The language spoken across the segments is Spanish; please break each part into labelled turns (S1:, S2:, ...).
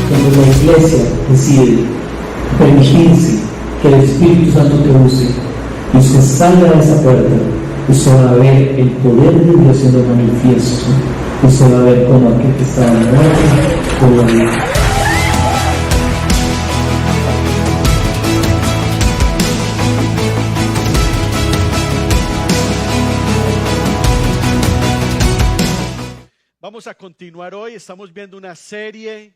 S1: Cuando la iglesia decide permitirse que el Espíritu Santo te use y usted salga de esa puerta, usted va a ver el poder de Dios siendo manifiesto. Usted va a ver cómo aquel que estaba muerto puede vivir.
S2: Vamos a continuar hoy. Estamos viendo una serie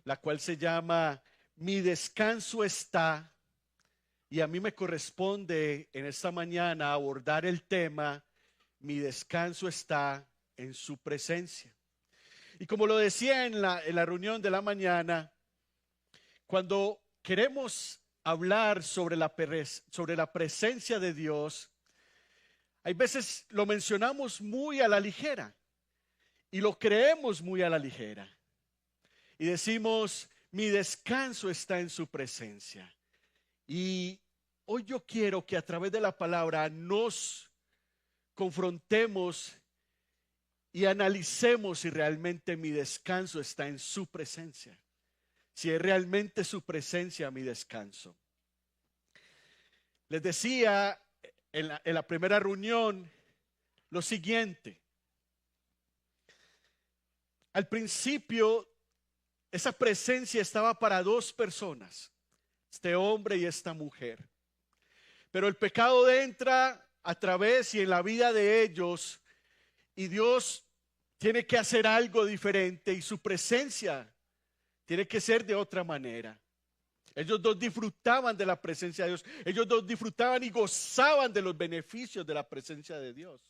S2: la cual se llama Mi descanso está, y a mí me corresponde en esta mañana abordar el tema Mi descanso está en su presencia. Y como lo decía en la reunión de la mañana, cuando queremos hablar sobre la presencia de Dios, hay veces lo mencionamos muy a la ligera y lo creemos muy a la ligera. Y decimos, mi descanso está en su presencia. Y hoy yo quiero que a través de la palabra nos confrontemos y analicemos si realmente mi descanso está en su presencia. Si es realmente su presencia mi descanso. Les decía en la primera reunión lo siguiente. Al principio, esa presencia estaba para dos personas, este hombre y esta mujer. Pero el pecado entra a través y en la vida de ellos, y Dios tiene que hacer algo diferente y su presencia tiene que ser de otra manera. Ellos dos disfrutaban de la presencia de Dios. Ellos dos disfrutaban y gozaban de los beneficios de la presencia de Dios.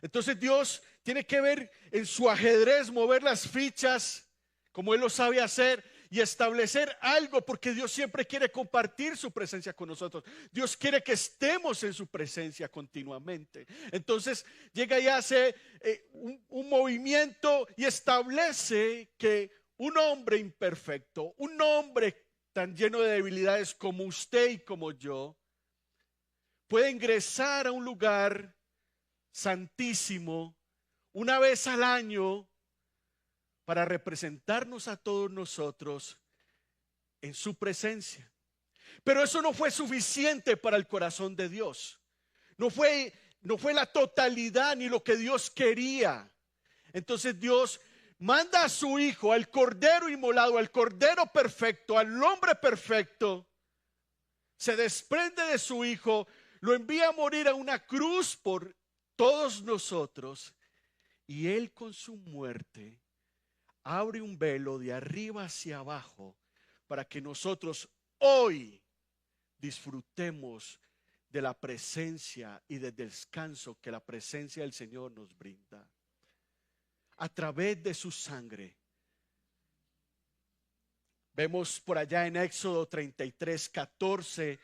S2: Entonces Dios tiene que ver en su ajedrez, mover las fichas como Él lo sabe hacer y establecer algo, porque Dios siempre quiere compartir su presencia con nosotros. Dios quiere que estemos en su presencia continuamente. Entonces llega y hace un movimiento y establece que un hombre imperfecto, un hombre tan lleno de debilidades como usted y como yo, puede ingresar a un lugar santísimo una vez al año para representarnos a todos nosotros en su presencia. Pero eso no fue suficiente para el corazón de Dios. No fue la totalidad ni lo que Dios quería. Entonces Dios manda a su Hijo, al Cordero inmolado, al Cordero perfecto, al hombre perfecto. Se desprende de su Hijo, lo envía a morir a una cruz por todos nosotros. Y Él con su muerte abre un velo de arriba hacia abajo para que nosotros hoy disfrutemos de la presencia y del descanso que la presencia del Señor nos brinda. A través de su sangre. Vemos por allá en Éxodo 33:14,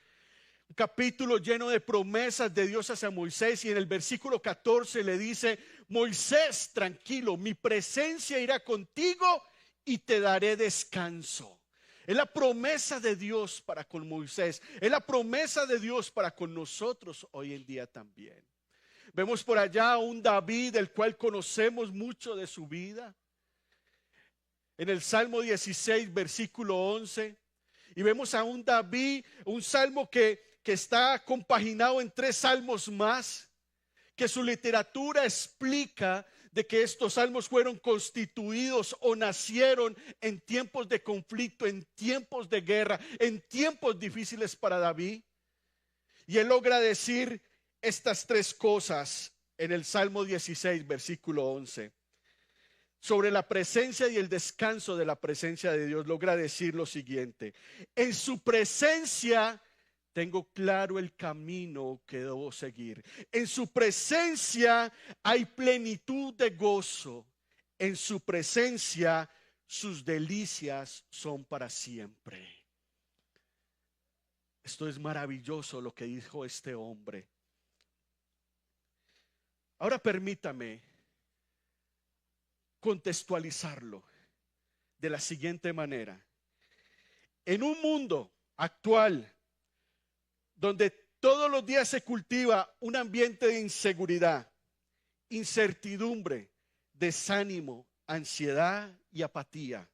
S2: un capítulo lleno de promesas de Dios hacia Moisés, y en el versículo 14 le dice: Moisés, tranquilo, mi presencia irá contigo y te daré descanso. Es la promesa de Dios para con Moisés, es la promesa de Dios para con nosotros hoy en día también. Vemos por allá a un David, del cual conocemos mucho de su vida, en el Salmo 16, versículo 11, y vemos a un David, un salmo que está compaginado en 3 salmos más, que su literatura explica de que estos salmos fueron constituidos o nacieron en tiempos de conflicto, en tiempos de guerra, en tiempos difíciles para David. Y él logra decir estas 3 cosas en el Salmo 16, versículo 11, sobre la presencia y el descanso de la presencia de Dios, logra decir lo siguiente: en su presencia tengo claro el camino que debo seguir. En su presencia hay plenitud de gozo. En su presencia sus delicias son para siempre. Esto es maravilloso lo que dijo este hombre. Ahora permítame contextualizarlo de la siguiente manera. En un mundo actual donde todos los días se cultiva un ambiente de inseguridad, incertidumbre, desánimo, ansiedad y apatía,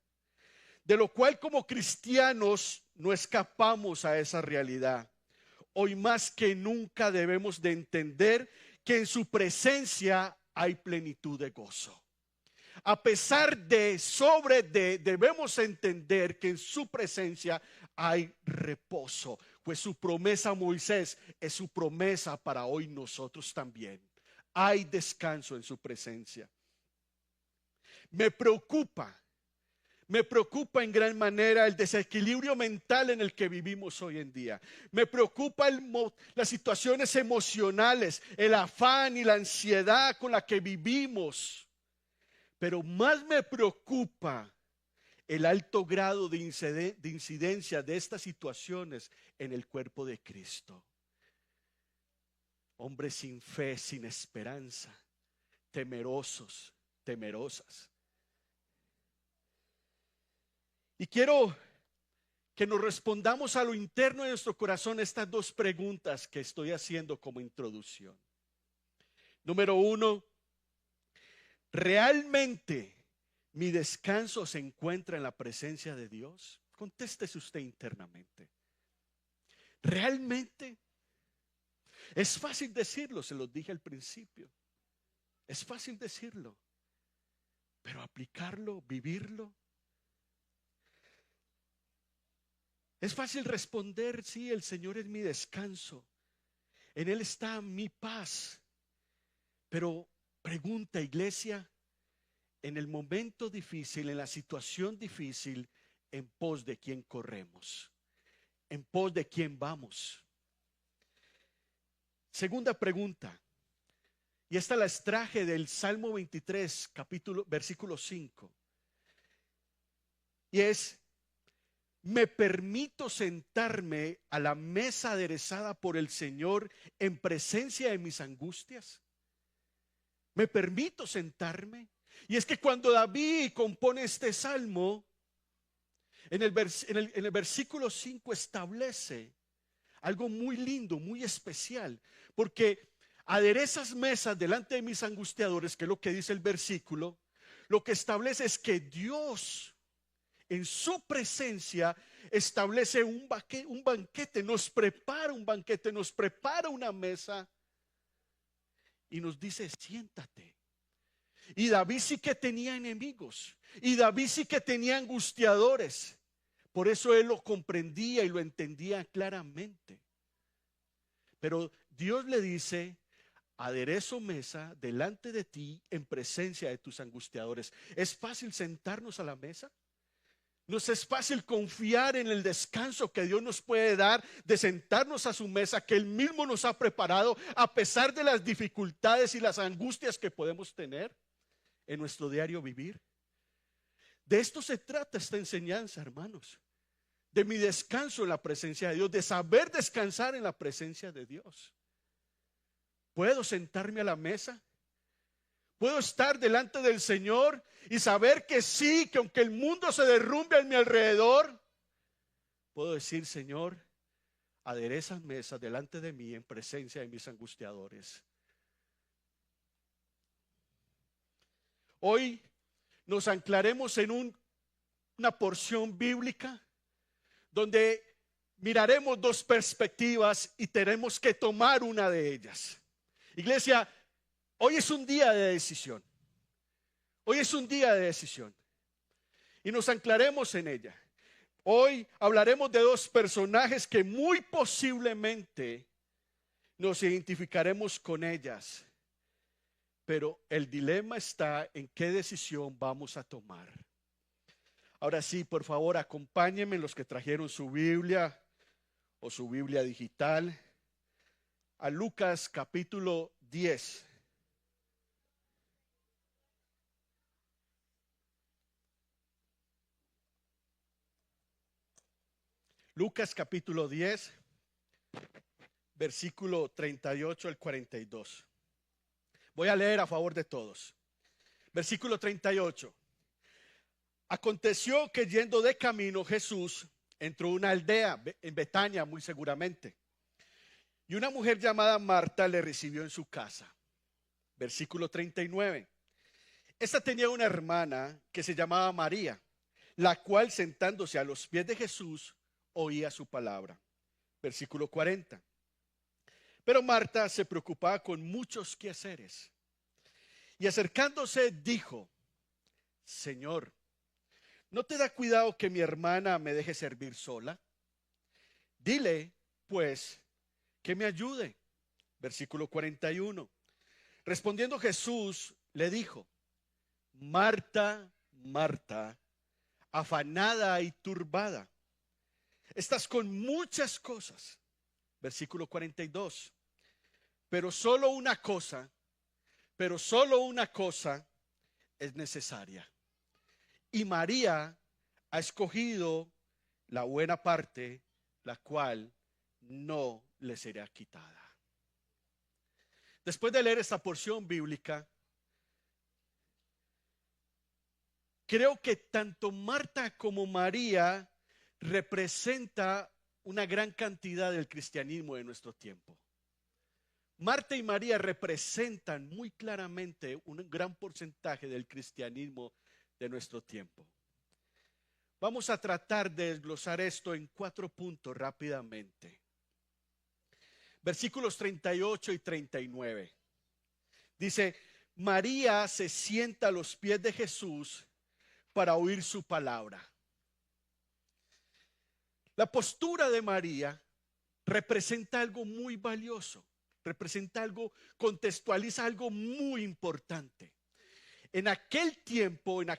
S2: de lo cual como cristianos no escapamos a esa realidad. Hoy más que nunca debemos de entender que en su presencia hay plenitud de gozo. A pesar debemos entender que en su presencia hay reposo, pues su promesa a Moisés es su promesa para hoy nosotros también. Hay descanso en su presencia. Me preocupa en gran manera el desequilibrio mental en el que vivimos hoy en día. Me preocupa las situaciones emocionales, el afán y la ansiedad con la que vivimos. Pero más me preocupa el alto grado de incidencia de estas situaciones en el cuerpo de Cristo. Hombres sin fe, sin esperanza, temerosos, temerosas. Y quiero que nos respondamos a lo interno de nuestro corazón estas dos preguntas que estoy haciendo como introducción. Número 1, ¿realmente mi descanso se encuentra en la presencia de Dios? Contéstese usted internamente. ¿Realmente? Es fácil decirlo, se lo dije al principio. Es fácil decirlo, pero aplicarlo, vivirlo. Es fácil responder, sí, el Señor es mi descanso. En Él está mi paz. Pero pregunta, iglesia, en el momento difícil, en la situación difícil, ¿en pos de quién corremos? ¿En pos de quién vamos? Segunda pregunta, y esta la extraje del Salmo 23, versículo 5. Y es: ¿me permito sentarme a la mesa aderezada por el Señor en presencia de mis angustias? ¿Me permito sentarme? Y es que cuando David compone este salmo, en el versículo 5 establece algo muy lindo, muy especial, porque aderezas mesas delante de mis angustiadores, que es lo que dice el versículo. Lo que establece es que Dios en su presencia establece un banquete, nos prepara un banquete, nos prepara una mesa y nos dice: siéntate. Y David sí que tenía enemigos, y David sí que tenía angustiadores. Por eso él lo comprendía y lo entendía claramente. Pero Dios le dice: aderezo mesa delante de ti en presencia de tus angustiadores. ¿Es fácil sentarnos a la mesa? Nos es fácil confiar en el descanso que Dios nos puede dar de sentarnos a su mesa, que Él mismo nos ha preparado, a pesar de las dificultades y las angustias que podemos tener en nuestro diario vivir. De esto se trata esta enseñanza, hermanos, de mi descanso en la presencia de Dios, de saber descansar en la presencia de Dios. ¿Puedo sentarme a la mesa? ¿Puedo estar delante del Señor y saber que sí, que aunque el mundo se derrumbe a mi alrededor, puedo decir: Señor, adereza mesa delante de mí en presencia de mis angustiadores? Hoy nos anclaremos en una porción bíblica donde miraremos dos perspectivas y tenemos que tomar una de ellas. Iglesia, hoy es un día de decisión. Hoy es un día de decisión. Y nos anclaremos en ella. Hoy hablaremos de dos personajes que muy posiblemente nos identificaremos con ellas. pero el dilema está en qué decisión vamos a tomar. Ahora sí, por favor, acompáñenme los que trajeron su Biblia o su Biblia digital a Lucas capítulo 10. Lucas capítulo 10, versículo 38 al 42. Voy a leer a favor de todos. Versículo 38. Aconteció que yendo de camino Jesús entró a una aldea en Betania, muy seguramente. Y una mujer llamada Marta le recibió en su casa. Versículo 39. Esta tenía una hermana que se llamaba María, la cual sentándose a los pies de Jesús oía su palabra. Versículo 40. Pero Marta se preocupaba con muchos quehaceres. Y acercándose dijo: Señor, ¿no te da cuidado que mi hermana me deje servir sola? Dile, pues, que me ayude. Versículo 41. Respondiendo Jesús le dijo: Marta, Marta, afanada y turbada, estás con muchas cosas. Versículo 42. Pero solo una cosa es necesaria. Y María ha escogido la buena parte, la cual no le será quitada. Después de leer esta porción bíblica, creo que tanto Marta como María representa una gran cantidad del cristianismo de nuestro tiempo. Marta y María representan muy claramente un gran porcentaje del cristianismo de nuestro tiempo. Vamos a tratar de desglosar esto en 4 puntos rápidamente. Versículos 38 y 39. Dice: María se sienta a los pies de Jesús para oír su palabra. La postura de María representa algo muy valioso, representa algo, contextualiza algo muy importante. En aquel tiempo, en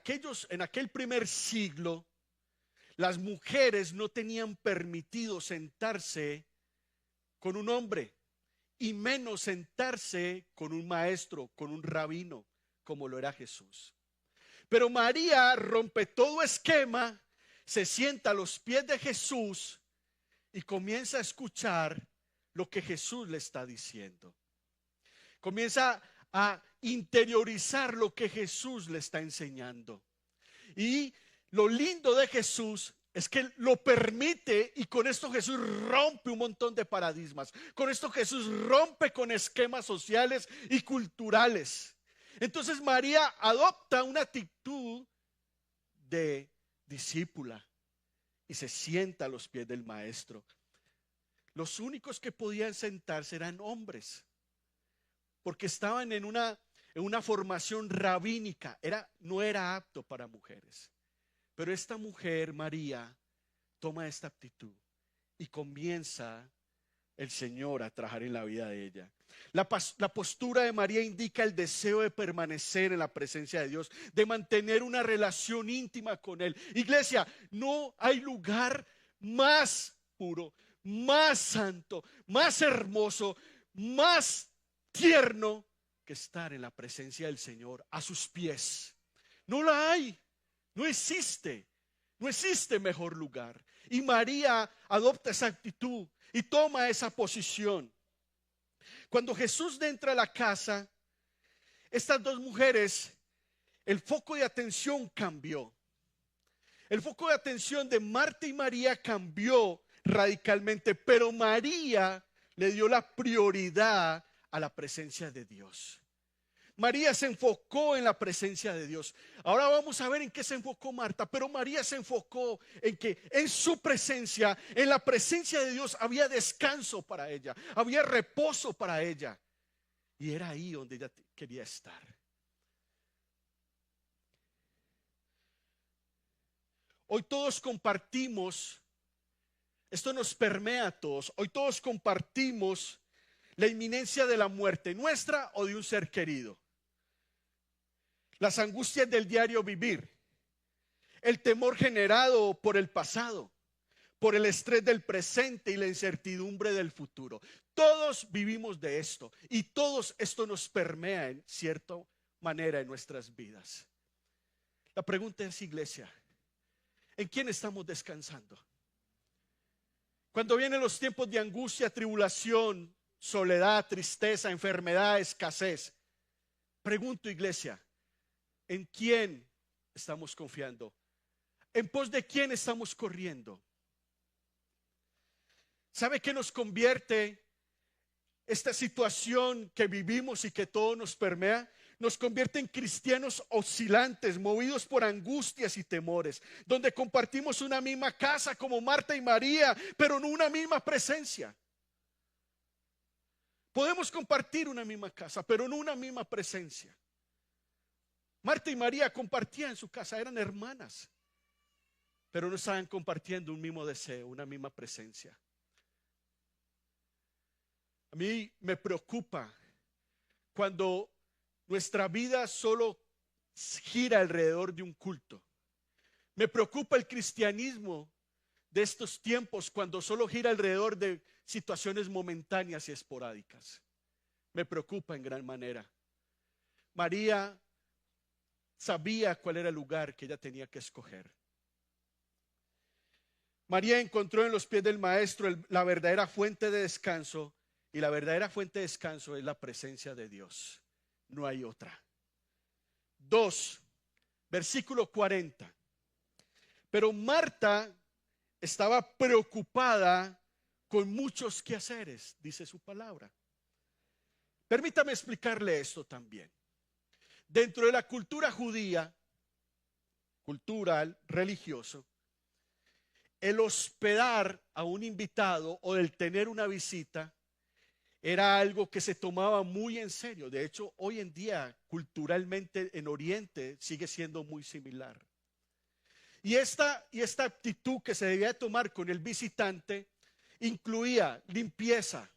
S2: aquel primer siglo, las mujeres no tenían permitido sentarse con un hombre, y menos sentarse con un maestro, con un rabino, como lo era Jesús. Pero María rompe todo esquema, se sienta a los pies de Jesús y comienza a escuchar lo que Jesús le está diciendo. Comienza a interiorizar lo que Jesús le está enseñando. Y lo lindo de Jesús es que lo permite, y con esto Jesús rompe un montón de paradigmas. Con esto Jesús rompe con esquemas sociales y culturales. Entonces María adopta una actitud de discípula y se sienta a los pies del maestro. Los únicos que podían sentarse eran hombres, porque estaban en una formación rabínica. No era apto para mujeres. Pero esta mujer, María, toma esta actitud y comienza el Señor a trabajar en la vida de ella. La postura de María indica el deseo de permanecer en la presencia de Dios, de mantener una relación íntima con Él. Iglesia, no hay lugar más puro, más santo, más hermoso, más tierno que estar en la presencia del Señor, a sus pies. No la hay. No existe mejor lugar. Y María adopta esa actitud y toma esa posición. Cuando Jesús entra a la casa, estas dos mujeres, el foco de atención cambió. El foco de atención de Marta y María cambió radicalmente, pero María le dio la prioridad a la presencia de Dios. María se enfocó en la presencia de Dios. Ahora vamos a ver en qué se enfocó Marta, pero María se enfocó en que en su presencia, en la presencia de Dios, había descanso para ella, había reposo para ella. Y era ahí donde ella quería estar. Hoy todos compartimos, esto nos permea a todos, hoy todos compartimos la inminencia de la muerte nuestra o de un ser querido. las angustias del diario vivir, el temor generado por el pasado, por el estrés del presente y la incertidumbre del futuro. Todos vivimos de esto y todos esto nos permea en cierta manera en nuestras vidas. La pregunta es, iglesia, ¿en quién estamos descansando? Cuando vienen los tiempos de angustia, tribulación, soledad, tristeza, enfermedad, escasez, pregunto, iglesia, ¿en quién estamos confiando? ¿En pos de quién estamos corriendo? ¿Sabe qué nos convierte esta situación que vivimos y que todo nos permea? Nos convierte en cristianos oscilantes, movidos por angustias y temores, donde compartimos una misma casa como Marta y María, pero no una misma presencia. Podemos compartir una misma casa, pero no una misma presencia. Marta y María compartían en su casa, eran hermanas, pero no estaban compartiendo un mismo deseo, una misma presencia. A mí me preocupa cuando nuestra vida solo gira alrededor de un culto. Me preocupa el cristianismo de estos tiempos cuando solo gira alrededor de situaciones momentáneas y esporádicas. Me preocupa en gran manera. María sabía cuál era el lugar que ella tenía que escoger. María encontró en los pies del Maestro la verdadera fuente de descanso, y la verdadera fuente de descanso es la presencia de Dios. No hay otra. 2, versículo 40. Pero Marta estaba preocupada con muchos quehaceres, dice su palabra. Permítame explicarle esto también. Dentro de la cultura judía, cultural, religioso, el hospedar a un invitado o el tener una visita era algo que se tomaba muy en serio. De hecho, hoy en día, culturalmente en Oriente, sigue siendo muy similar. Y esta actitud que se debía tomar con el visitante incluía limpieza,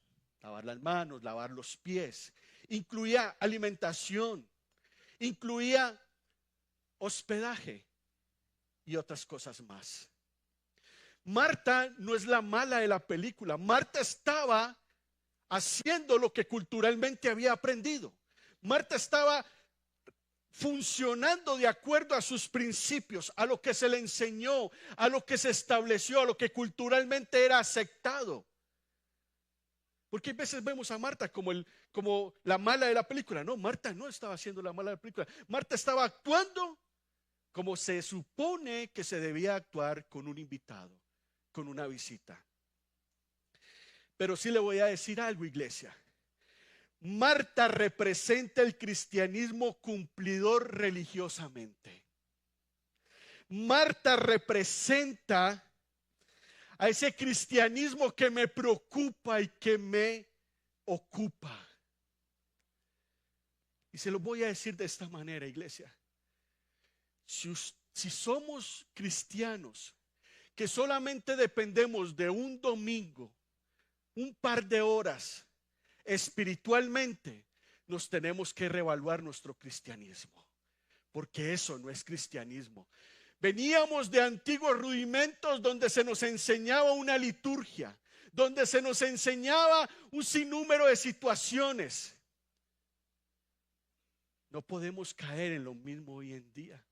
S2: lavar las manos, lavar los pies, incluía alimentación, incluía hospedaje y otras cosas más. Marta no es la mala de la película. Marta estaba haciendo lo que culturalmente había aprendido. Marta estaba funcionando de acuerdo a sus principios, a lo que se le enseñó, a lo que se estableció, a lo que culturalmente era aceptado. Porque a veces vemos a Marta como la mala de la película. No, Marta no estaba haciendo la mala de la película. Marta estaba actuando como se supone que se debía actuar con un invitado, con una visita. Pero sí le voy a decir algo, iglesia. Marta representa el cristianismo cumplidor religiosamente. Marta representa a ese cristianismo que me preocupa y que me ocupa. Y se lo voy a decir de esta manera, iglesia. Si somos cristianos que solamente dependemos de un domingo, un par de horas, espiritualmente, nos tenemos que reevaluar nuestro cristianismo, porque eso no es cristianismo. Veníamos de antiguos rudimentos donde se nos enseñaba una liturgia, donde se nos enseñaba un sinnúmero de situaciones. No podemos caer en lo mismo hoy en día,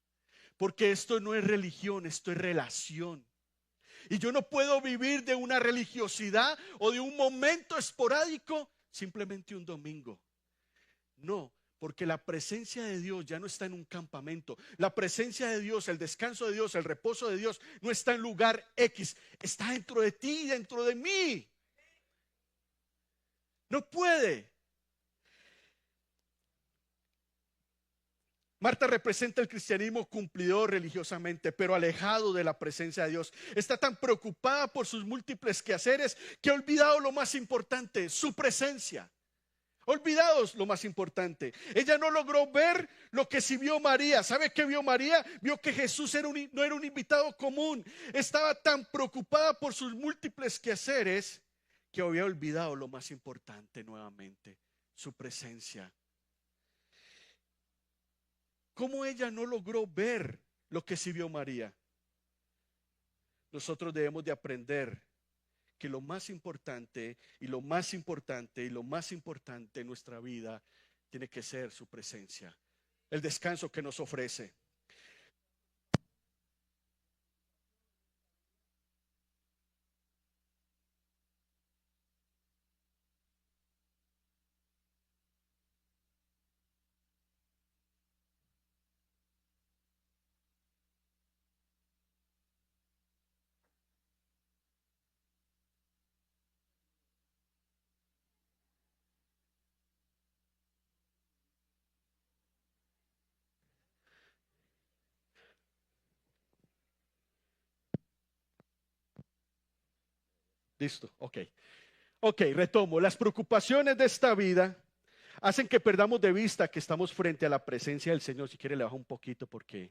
S2: porque esto no es religión, esto es relación. Y yo no puedo vivir de una religiosidad o de un momento esporádico, simplemente un domingo. No, porque la presencia de Dios ya no está en un campamento. La presencia de Dios, el descanso de Dios, el reposo de Dios no está en lugar X. Está dentro de ti y dentro de mí. No puede. Marta representa el cristianismo cumplidor religiosamente, pero alejado de la presencia de Dios. Está tan preocupada por sus múltiples quehaceres que ha olvidado lo más importante, su presencia. Olvidados lo más importante. Ella no logró ver lo que sí vio María. ¿Sabe qué vio María? Vio que Jesús no era un invitado común. Estaba tan preocupada por sus múltiples quehaceres que había olvidado lo más importante nuevamente, su presencia. ¿Cómo ella no logró ver lo que sí vio María? Nosotros debemos de aprender que lo más importante y lo más importante y lo más importante en nuestra vida tiene que ser su presencia, el descanso que nos ofrece. Listo, ok. Ok, retomo. Las preocupaciones de esta vida hacen que perdamos de vista que estamos frente a la presencia del Señor. Si quiere le bajo un poquito porque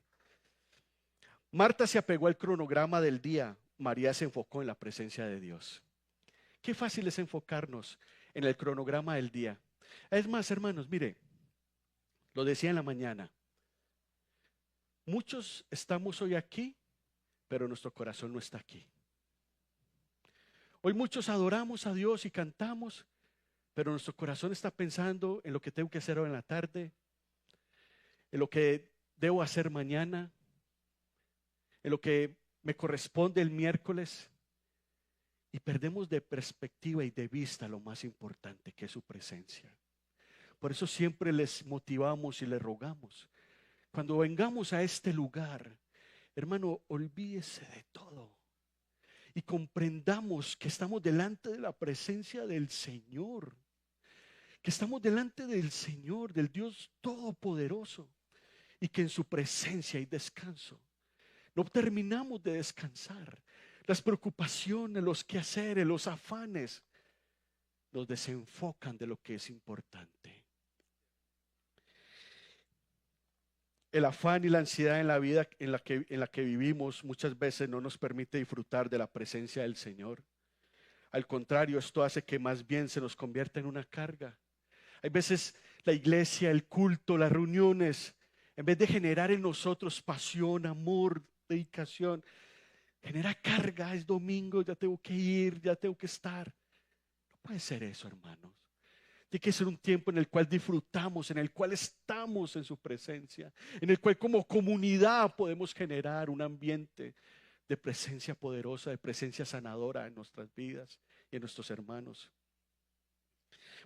S2: Marta se apegó al cronograma del día. María se enfocó en la presencia de Dios. Qué fácil es enfocarnos en el cronograma del día. Es más, hermanos, mire, lo decía en la mañana. Muchos estamos hoy aquí, pero nuestro corazón no está aquí. Hoy muchos adoramos a Dios y cantamos, pero nuestro corazón está pensando en lo que tengo que hacer hoy en la tarde, en lo que debo hacer mañana, en lo que me corresponde el miércoles, y perdemos de perspectiva y de vista lo más importante, que es su presencia. Por eso siempre les motivamos y les rogamos, cuando vengamos a este lugar, hermano, olvídese de todo y comprendamos que estamos delante de la presencia del Señor, que estamos delante del Señor, del Dios Todopoderoso, y que en su presencia hay descanso. No terminamos de descansar. Las preocupaciones, los quehaceres, los afanes nos desenfocan de lo que es importante. El afán y la ansiedad en la vida en la que vivimos muchas veces no nos permite disfrutar de la presencia del Señor. Al contrario, esto hace que más bien se nos convierta en una carga. Hay veces la iglesia, el culto, las reuniones, en vez de generar en nosotros pasión, amor, dedicación, genera carga. Es domingo, ya tengo que ir, ya tengo que estar. No puede ser eso, hermanos. Tiene que ser un tiempo en el cual disfrutamos, en el cual estamos en su presencia, en el cual como comunidad podemos generar un ambiente de presencia poderosa, de presencia sanadora en nuestras vidas y en nuestros hermanos.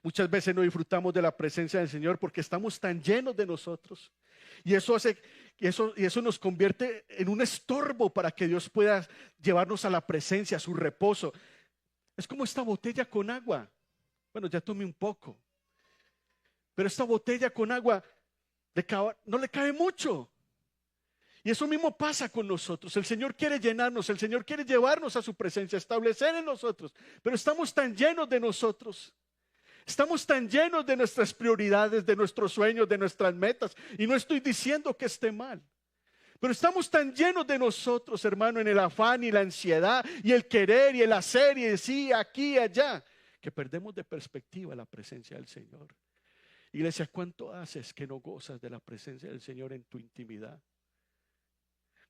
S2: Muchas veces no disfrutamos de la presencia del Señor porque estamos tan llenos de nosotros, y eso nos convierte en un estorbo para que Dios pueda llevarnos a la presencia, a su reposo. Es como esta botella con agua. Bueno, ya tomé un poco, pero esta botella con agua no le cabe mucho. Y eso mismo pasa con nosotros. El Señor quiere llenarnos, el Señor quiere llevarnos a su presencia, establecer en nosotros, pero estamos tan llenos de nosotros. Estamos tan llenos de nuestras prioridades, de nuestros sueños, de nuestras metas. Y no estoy diciendo que esté mal, pero estamos tan llenos de nosotros, hermano, en el afán y la ansiedad y el querer y el hacer y el sí, aquí y allá, que perdemos de perspectiva la presencia del Señor. Iglesia, ¿cuánto haces que no gozas de la presencia del Señor en tu intimidad?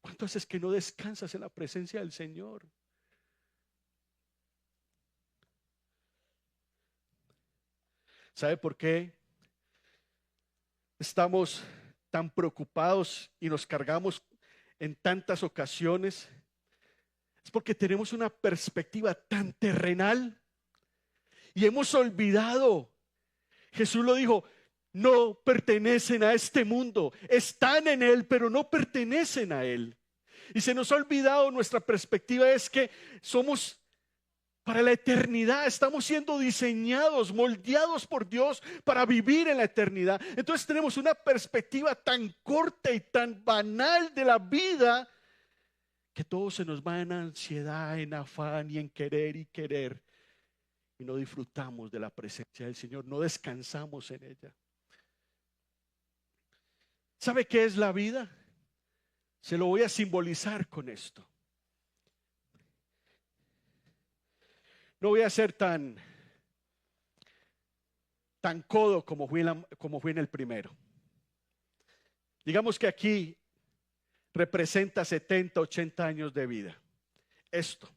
S2: ¿Cuánto haces que no descansas en la presencia del Señor? ¿Sabe por qué estamos tan preocupados y nos cargamos en tantas ocasiones? Es porque tenemos una perspectiva tan terrenal y hemos olvidado. Jesús lo dijo: no pertenecen a este mundo, están en él, pero no pertenecen a él. Y se nos ha olvidado, nuestra perspectiva es que somos para la eternidad, estamos siendo diseñados, moldeados por Dios para vivir en la eternidad. Entonces tenemos una perspectiva tan corta y tan banal de la vida que todo se nos va en ansiedad, en afán y en querer y querer. Y no disfrutamos de la presencia del Señor, no descansamos en ella. ¿Sabe qué es la vida? Se lo voy a simbolizar con esto. No voy a ser tan codo como fui en el primero. Digamos que aquí representa 70, 80 años de vida. Esto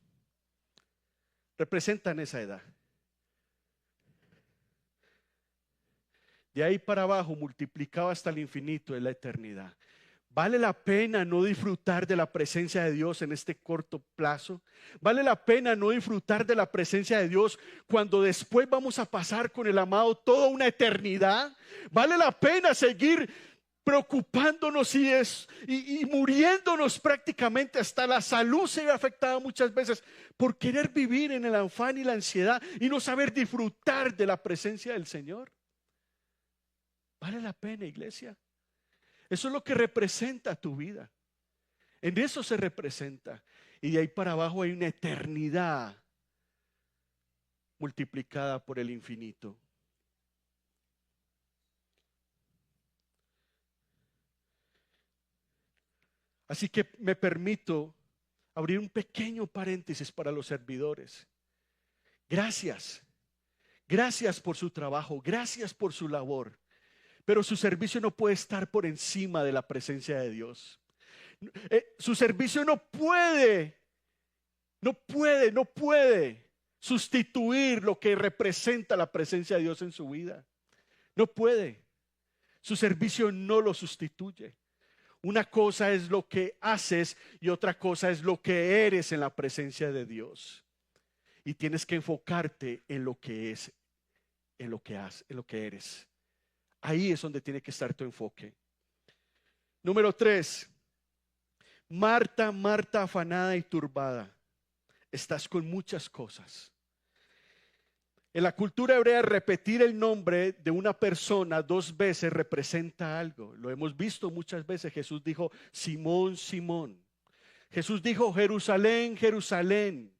S2: representan esa edad. De ahí para abajo, multiplicado hasta el infinito, es la eternidad. ¿Vale la pena no disfrutar de la presencia de Dios en este corto plazo? ¿Vale la pena no disfrutar de la presencia de Dios cuando después vamos a pasar con el amado toda una eternidad? ¿Vale la pena seguir preocupándonos y muriéndonos prácticamente? Hasta la salud se ve afectada muchas veces por querer vivir en el afán y la ansiedad y no saber disfrutar de la presencia del Señor. ¿Vale la pena, iglesia? Eso es lo que representa tu vida. En eso se representa. Y de ahí para abajo hay una eternidad multiplicada por el infinito. Así que me permito abrir un pequeño paréntesis para los servidores. Gracias. Gracias por su trabajo. Gracias por su labor. Pero su servicio no puede estar por encima de la presencia de Dios. Su servicio no puede sustituir lo que representa la presencia de Dios en su vida. No puede. Su servicio no lo sustituye. Una cosa es lo que haces y otra cosa es lo que eres en la presencia de Dios. Y tienes que enfocarte en lo que es, en lo que haces, en lo que eres. Ahí es donde tiene que estar tu enfoque. Número 3. Marta, Marta, afanada y turbada. Estás con muchas cosas. En la cultura hebrea, repetir el nombre de una persona 2 veces representa algo. Lo hemos visto muchas veces. Jesús dijo, Simón, Simón. Jesús dijo, Jerusalén, Jerusalén.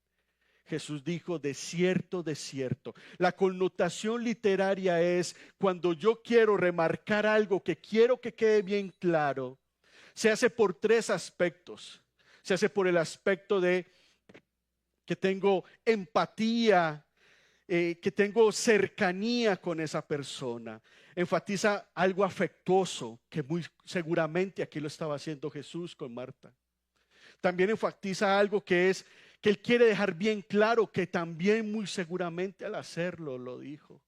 S2: Jesús dijo, desierto, desierto. La connotación literaria es cuando yo quiero remarcar algo que quiero que quede bien claro. Se hace por 3 aspectos. Se hace por el aspecto de que tengo empatía, que tengo cercanía con esa persona. Enfatiza algo afectuoso, que muy seguramente aquí lo estaba haciendo Jesús con Marta. También enfatiza algo que es que él quiere dejar bien claro que también muy seguramente al hacerlo lo dijo.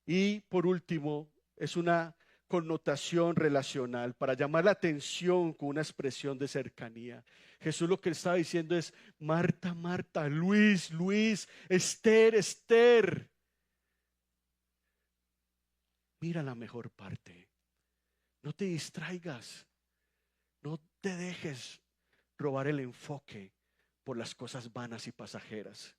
S2: Y por último, es una connotación relacional para llamar la atención con una expresión de cercanía. Jesús lo que estaba diciendo es, Marta, Marta, Luis, Luis, Esther, Esther. Mira la mejor parte. No te distraigas. No te dejes robar el enfoque por las cosas vanas y pasajeras.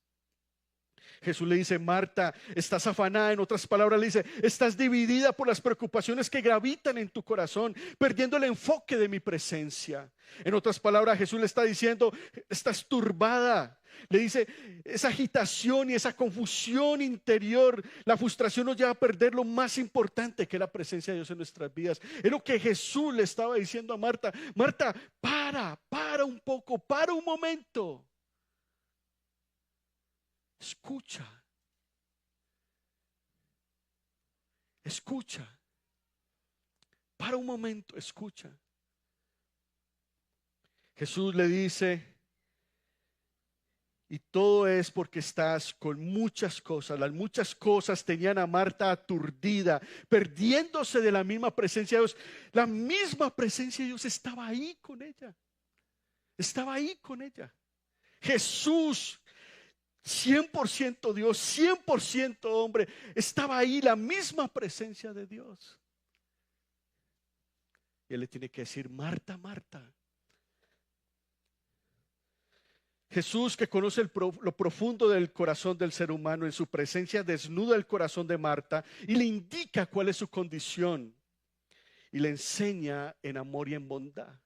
S2: Jesús le dice, Marta, estás afanada. En otras palabras le dice, estás dividida por las preocupaciones que gravitan en tu corazón, perdiendo el enfoque de mi presencia. En otras palabras, Jesús le está diciendo, estás turbada. Le dice, esa agitación y esa confusión interior, la frustración nos lleva a perder lo más importante, que es la presencia de Dios en nuestras vidas. Es lo que Jesús le estaba diciendo a Marta. Marta, para un poco, para un momento. Escucha. Escucha. Para un momento, escucha. Jesús le dice, y todo es porque estás con muchas cosas. Las muchas cosas tenían a Marta aturdida, perdiéndose de la misma presencia de Dios. La misma presencia de Dios estaba ahí con ella. Estaba ahí con ella. Jesús, 100% Dios, 100% hombre, estaba ahí la misma presencia de Dios. Y él le tiene que decir, Marta, Marta. Jesús, que conoce lo profundo del corazón del ser humano, en su presencia desnuda el corazón de Marta y le indica cuál es su condición y le enseña en amor y en bondad.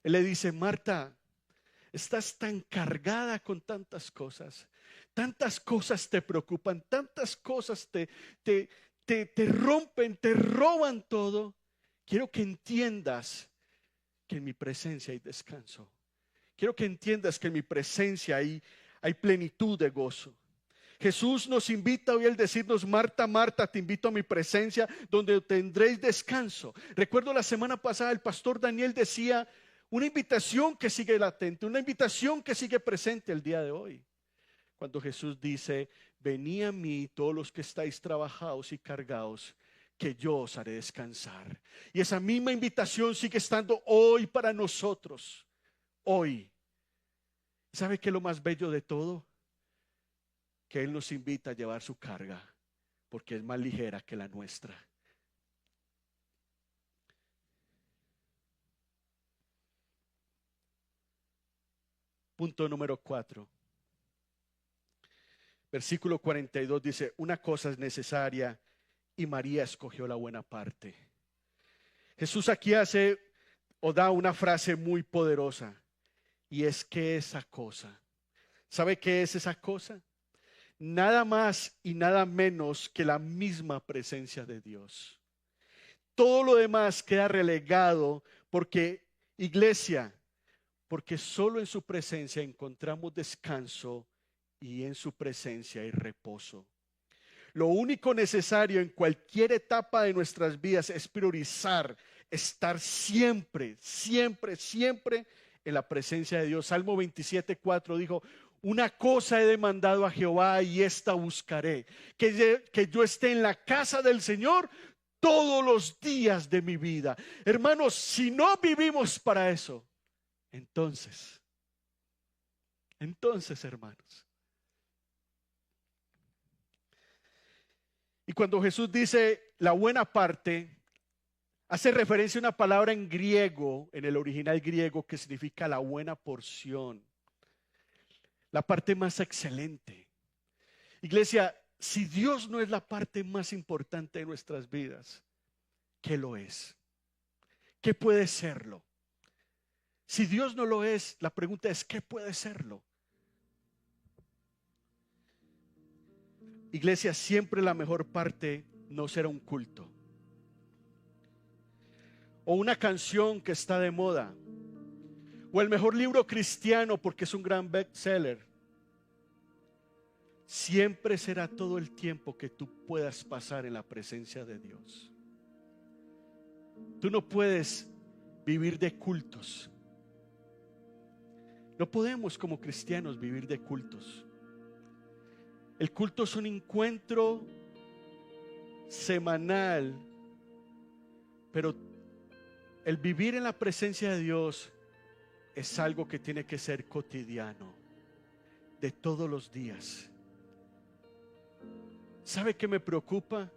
S2: Él le dice, Marta, estás tan cargada con tantas cosas te preocupan, tantas cosas te rompen, te roban todo. Quiero que entiendas que en mi presencia hay descanso. Quiero que entiendas que en mi presencia hay plenitud de gozo. Jesús nos invita hoy al decirnos: Marta, Marta, te invito a mi presencia donde tendréis descanso. Recuerdo la semana pasada el pastor Daniel decía una invitación que sigue latente, una invitación que sigue presente el día de hoy. Cuando Jesús dice: venid a mí todos los que estáis trabajados y cargados, que yo os haré descansar. Y esa misma invitación sigue estando hoy para nosotros. Hoy. ¿Sabe qué es lo más bello de todo? Que Él nos invita a llevar su carga, porque es más ligera que la nuestra. Punto número 4. Versículo 42 dice: una cosa es necesaria y María escogió la buena parte. Jesús aquí hace o da una frase muy poderosa, y es que esa cosa, ¿sabe qué es esa cosa? Nada más y nada menos que la misma presencia de Dios. Todo lo demás queda relegado porque, iglesia, porque solo en su presencia encontramos descanso y en su presencia hay reposo. Lo único necesario en cualquier etapa de nuestras vidas es priorizar, estar siempre, siempre, siempre en la presencia de Dios. Salmo 27:4 dijo: una cosa he demandado a Jehová y esta buscaré, que yo esté en la casa del Señor todos los días de mi vida. Hermanos, si no vivimos para eso, entonces, hermanos. Y cuando Jesús dice la buena parte, hace referencia a una palabra en griego, en el original griego, que significa la buena porción, la parte más excelente. Iglesia, si Dios no es la parte más importante de nuestras vidas, ¿qué lo es? ¿Qué puede serlo? Si Dios no lo es, la pregunta es: ¿qué puede serlo? Iglesia, siempre la mejor parte no será un culto o una canción que está de moda o el mejor libro cristiano porque es un gran bestseller. Siempre será todo el tiempo que tú puedas pasar en la presencia de Dios. Tú no puedes vivir de cultos. No podemos como cristianos vivir de cultos. El culto es un encuentro semanal, pero el vivir en la presencia de Dios es algo que tiene que ser cotidiano, de todos los días. ¿Sabe qué me preocupa?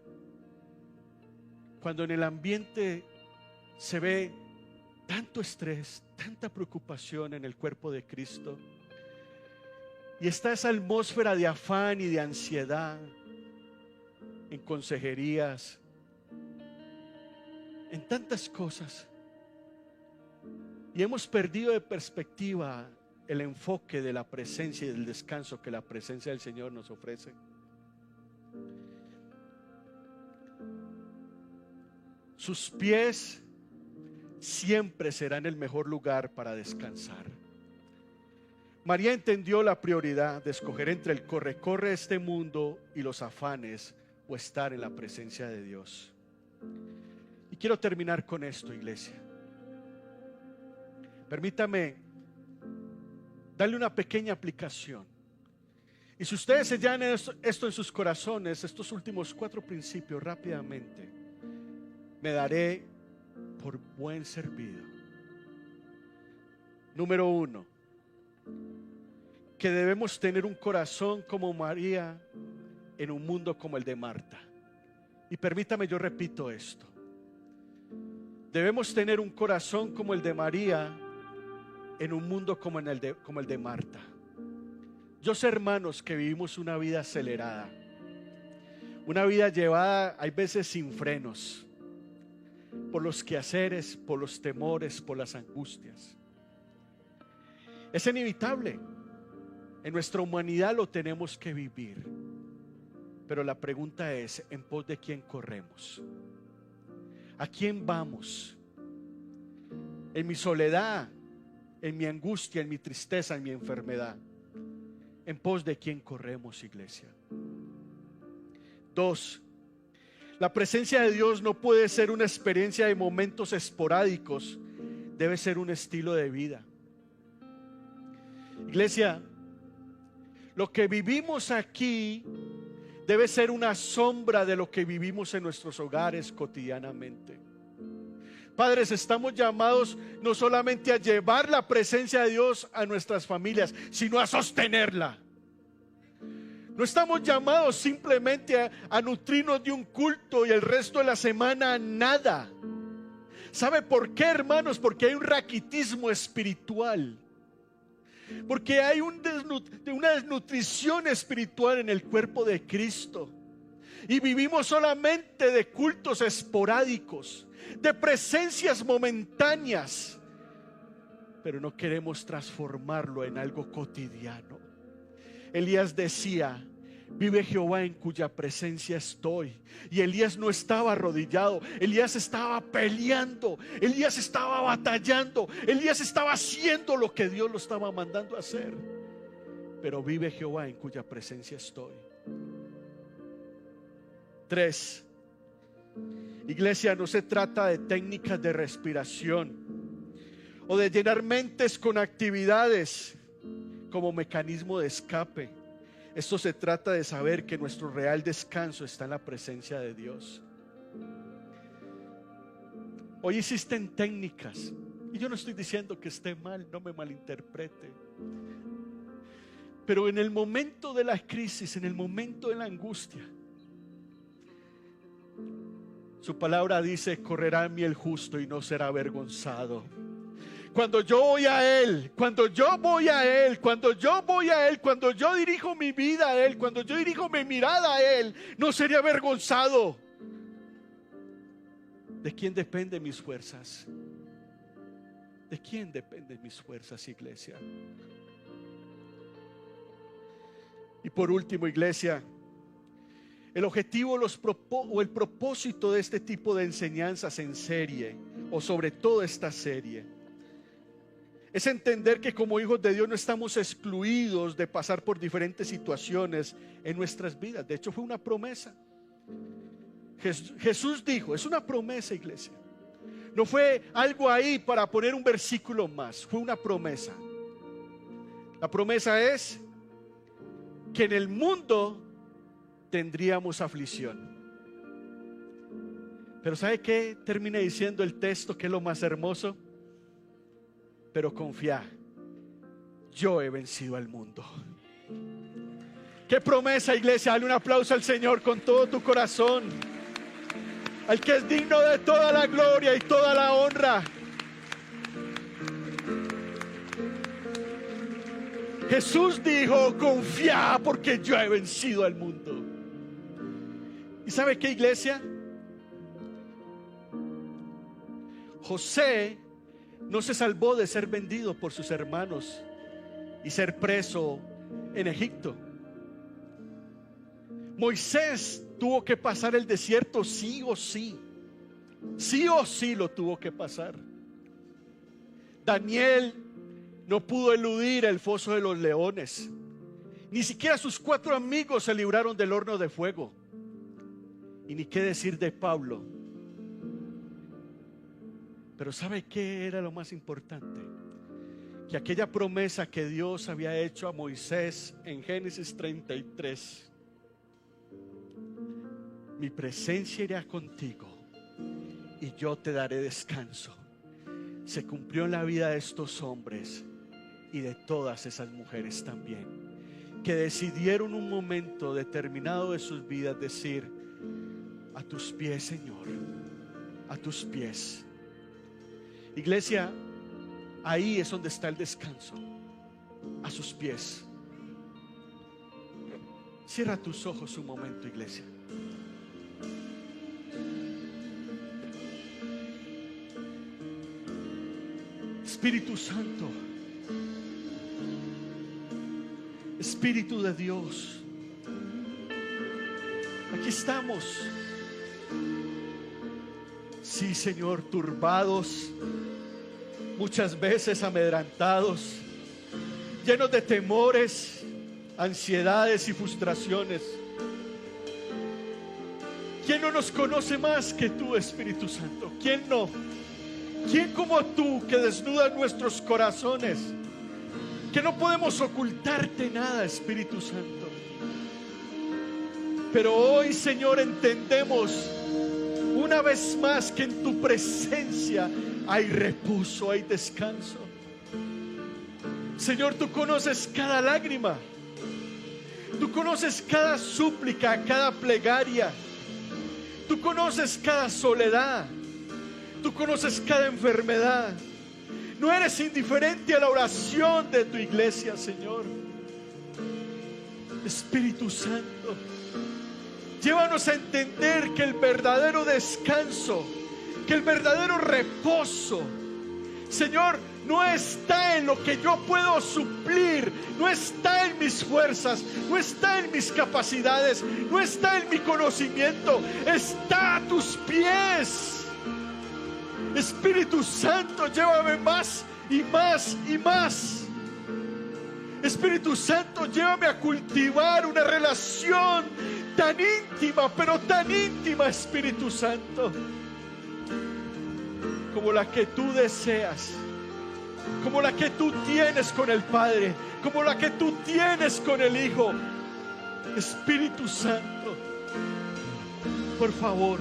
S2: Cuando en el ambiente se ve tanto estrés, tanta preocupación en el cuerpo de Cristo, y está esa atmósfera de afán y de ansiedad en consejerías, en tantas cosas, y hemos perdido de perspectiva el enfoque de la presencia y del descanso que la presencia del Señor nos ofrece. Sus pies siempre serán el mejor lugar para descansar. María entendió la prioridad de escoger entre el corre-corre de este mundo y los afanes o estar en la presencia de Dios. Y quiero terminar con esto, iglesia. Permítame darle una pequeña aplicación. Y si ustedes se llevan esto en sus corazones, estos últimos 4 principios rápidamente, me daré por buen servido. Número 1, que debemos tener un corazón como María en un mundo como el de Marta. Y permítame, yo repito esto: debemos tener un corazón como el de María en un mundo como el de Marta. Yo sé, hermanos, que vivimos una vida acelerada, una vida llevada hay veces sin frenos, por los quehaceres, por los temores, por las angustias. Es inevitable. En nuestra humanidad lo tenemos que vivir. Pero la pregunta es: ¿en pos de quién corremos? ¿A quién vamos? En mi soledad, en mi angustia, en mi tristeza, en mi enfermedad. ¿En pos de quién corremos, iglesia? 2. La presencia de Dios no puede ser una experiencia de momentos esporádicos, debe ser un estilo de vida. Iglesia, lo que vivimos aquí debe ser una sombra de lo que vivimos en nuestros hogares cotidianamente. Padres, estamos llamados no solamente a llevar la presencia de Dios a nuestras familias, sino a sostenerla. No estamos llamados simplemente a nutrirnos de un culto y el resto de la semana nada. ¿Sabe por qué, hermanos? Porque hay un raquitismo espiritual. Porque hay una desnutrición espiritual en el cuerpo de Cristo. Y vivimos solamente de cultos esporádicos, de presencias momentáneas, pero no queremos transformarlo en algo cotidiano. Elías decía: vive Jehová en cuya presencia estoy. Y Elías no estaba arrodillado, Elías estaba peleando, Elías estaba batallando, Elías estaba haciendo lo que Dios lo estaba mandando a hacer. Pero vive Jehová en cuya presencia estoy. 3. Iglesia, no se trata de técnicas de respiración o de llenar mentes con actividades como mecanismo de escape. Esto se trata de saber que nuestro real descanso está en la presencia de Dios. Hoy existen técnicas, y yo no estoy diciendo que esté mal, no me malinterprete, pero en el momento de la crisis, en el momento de la angustia, su palabra dice: correrá en mí el justo y no será avergonzado. Cuando yo voy a Él, cuando yo voy a Él, cuando yo voy a Él, cuando yo dirijo mi vida a Él, cuando yo dirijo mi mirada a Él, no sería avergonzado. ¿De quién dependen mis fuerzas? ¿De quién dependen mis fuerzas, iglesia? Y por último, iglesia, el objetivo o el propósito de este tipo de enseñanzas en serie, o sobre todo esta serie, es entender que como hijos de Dios no estamos excluidos de pasar por diferentes situaciones en nuestras vidas. De hecho, fue una promesa. Jesús dijo, es una promesa, iglesia. No fue algo ahí para poner un versículo más, fue una promesa. La promesa es que en el mundo tendríamos aflicción. Pero ¿sabe qué termina diciendo el texto, que es lo más hermoso? Pero confía, yo he vencido al mundo. Qué promesa, iglesia. Dale un aplauso al Señor con todo tu corazón, al que es digno de toda la gloria y toda la honra. Jesús dijo: confía, porque yo he vencido al mundo. ¿Y sabe qué, iglesia? José no se salvó de ser vendido por sus hermanos y ser preso en Egipto. Moisés tuvo que pasar el desierto sí o sí. Sí o sí lo tuvo que pasar. Daniel no pudo eludir el foso de los leones. Ni siquiera sus 4 amigos se libraron del horno de fuego. Y ni qué decir de Pablo. Pero ¿sabe qué era lo más importante? Que aquella promesa que Dios había hecho a Moisés en Génesis 33, mi presencia irá contigo y yo te daré descanso, se cumplió en la vida de estos hombres y de todas esas mujeres también, que decidieron un momento determinado de sus vidas decir: a tus pies, Señor, a tus pies. Iglesia, ahí es donde está el descanso, a sus pies. Cierra tus ojos un momento, iglesia. Espíritu Santo, Espíritu de Dios, aquí estamos. Sí, Señor, turbados, muchas veces amedrentados, llenos de temores, ansiedades y frustraciones. ¿Quién no nos conoce más que tú, Espíritu Santo? ¿Quién no? ¿Quién como tú que desnudas nuestros corazones? Que no podemos ocultarte nada, Espíritu Santo. Pero hoy, Señor, entendemos una vez más que en tu presencia hay reposo, hay descanso. Señor, tú conoces cada lágrima. Tú conoces cada súplica, cada plegaria. Tú conoces cada soledad. Tú conoces cada enfermedad. No eres indiferente a la oración de tu iglesia, Señor. Espíritu Santo, llévanos a entender que el verdadero descanso, que el verdadero reposo, Señor, no está en lo que yo puedo suplir, no está en mis fuerzas, no está en mis capacidades, no está en mi conocimiento, está a tus pies. Espíritu Santo, llévame más y más y más. Espíritu Santo, llévame a cultivar una relación tan íntima, pero tan íntima, Espíritu Santo, como la que tú deseas, como la que tú tienes con el Padre, como la que tú tienes con el Hijo. Espíritu Santo, por favor,